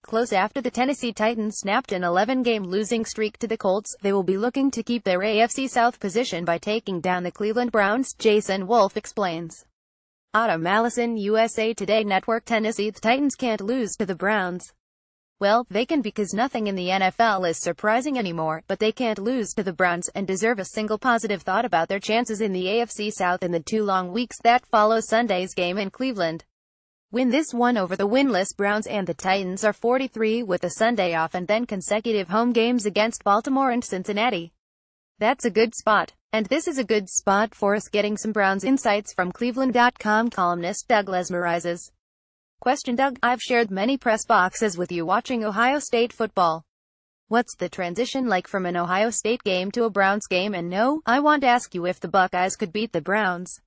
close after the Tennessee Titans snapped an 11-game losing streak to the Colts. They will be looking to keep their AFC South position by taking down the Cleveland Browns, Jason Wolf explains. Autumn Allison, USA Today Network. Tennessee Titans can't lose to the Browns. Well, they can, because nothing in the NFL is surprising anymore, but they can't lose to the Browns, and deserve a single positive thought about their chances in the AFC South in the 2 long weeks that follow Sunday's game in Cleveland. Win this one over the winless Browns, and the Titans are 43 with a Sunday off and then consecutive home games against Baltimore and Cincinnati. That's a good spot. And this is a good spot for us getting some Browns insights from Cleveland.com columnist Doug Lesmerizes. Question: Doug, I've shared many press boxes with you watching Ohio State football. What's the transition like from an Ohio State game to a Browns game? And no, I want to ask you if the Buckeyes could beat the Browns.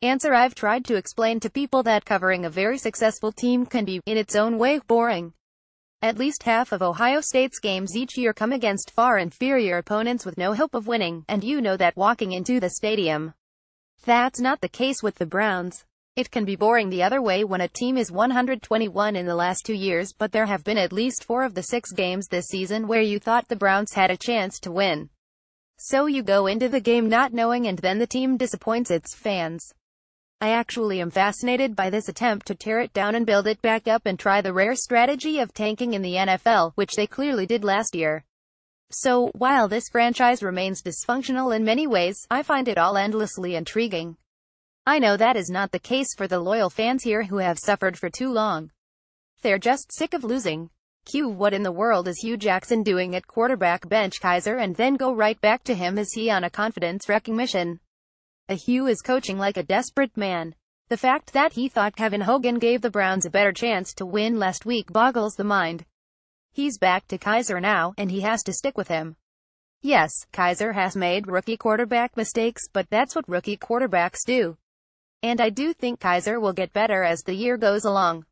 Answer: I've tried to explain to people that covering a very successful team can be, in its own way, boring. At least half of Ohio State's games each year come against far inferior opponents with no hope of winning, and you know that walking into the stadium. That's not the case with the Browns. It can be boring the other way when a team is 121 in the last 2 years, but there have been at least 4 of the 6 games this season where you thought the Browns had a chance to win. So you go into the game not knowing, and then the team disappoints its fans. I actually am fascinated by this attempt to tear it down and build it back up and try the rare strategy of tanking in the NFL, which they clearly did last year. So, while this franchise remains dysfunctional in many ways, I find it all endlessly intriguing. I know that is not the case for the loyal fans here who have suffered for too long. They're just sick of losing. What in the world is Hugh Jackson doing at quarterback? Bench Kizer and then go right back to him? Is he on a confidence-wrecking mission? Hugh is coaching like a desperate man. The fact that he thought Kevin Hogan gave the Browns a better chance to win last week boggles the mind. He's back to Kizer now, and he has to stick with him. Yes, Kizer has made rookie quarterback mistakes, but that's what rookie quarterbacks do. And I do think Kizer will get better as the year goes along.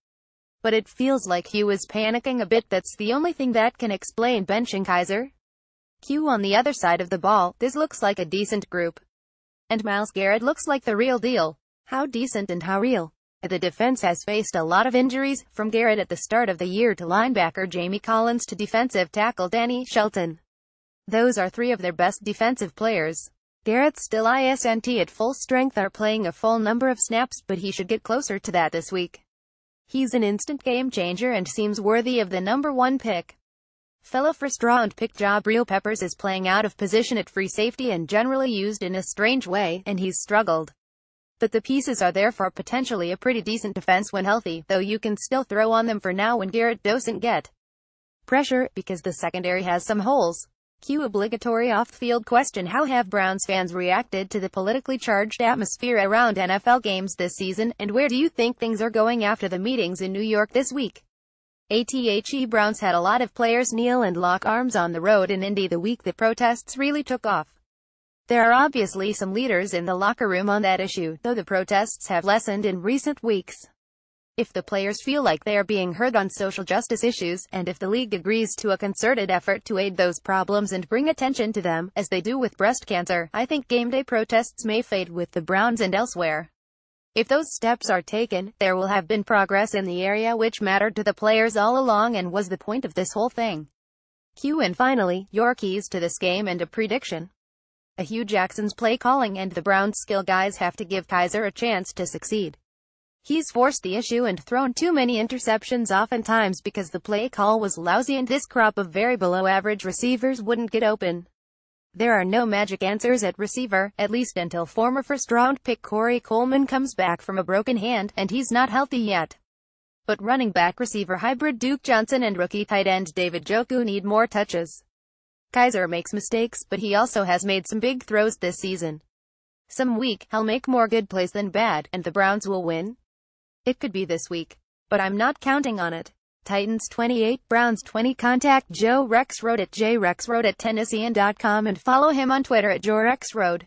But it feels like Hugh is panicking a bit. That's the only thing that can explain benching Kizer. On the other side of the ball, this looks like a decent group. And Myles Garrett looks like the real deal. How decent and how real? The defense has faced a lot of injuries, from Garrett at the start of the year to linebacker Jamie Collins to defensive tackle Danny Shelton. Those are 3 of their best defensive players. Garrett still isn't at full strength or playing a full number of snaps, but he should get closer to that this week. He's an instant game changer and seems worthy of the number 1 pick. Fellow first-round pick Jabril Peppers is playing out of position at free safety and generally used in a strange way, and he's struggled. But the pieces are there for potentially a pretty decent defense when healthy, though you can still throw on them for now when Garrett doesn't get pressure, because the secondary has some holes. Obligatory off-field question: how have Browns fans reacted to the politically charged atmosphere around NFL games this season, and where do you think things are going after the meetings in New York this week? Browns had a lot of players kneel and lock arms on the road in Indy the week the protests really took off. There are obviously some leaders in the locker room on that issue, though the protests have lessened in recent weeks. If the players feel like they are being heard on social justice issues, and if the league agrees to a concerted effort to aid those problems and bring attention to them, as they do with breast cancer, I think game day protests may fade with the Browns and elsewhere. If those steps are taken, there will have been progress in the area which mattered to the players all along and was the point of this whole thing. And finally, your keys to this game and a prediction. Hugh Jackson's play calling and the Browns' skill guys have to give Kizer a chance to succeed. He's forced the issue and thrown too many interceptions oftentimes because the play call was lousy and this crop of very below-average receivers wouldn't get open. There are no magic answers at receiver, at least until former first-round pick Corey Coleman comes back from a broken hand, and he's not healthy yet. But running back-receiver hybrid Duke Johnson and rookie tight end David Njoku need more touches. Kizer makes mistakes, but he also has made some big throws this season. Some week, he'll make more good plays than bad, and the Browns will win. It could be this week, but I'm not counting on it. Titans 28, Browns 20. Contact Joe Rexrode at jrexrode@tennessean.com and follow him on Twitter at JoeRexrode.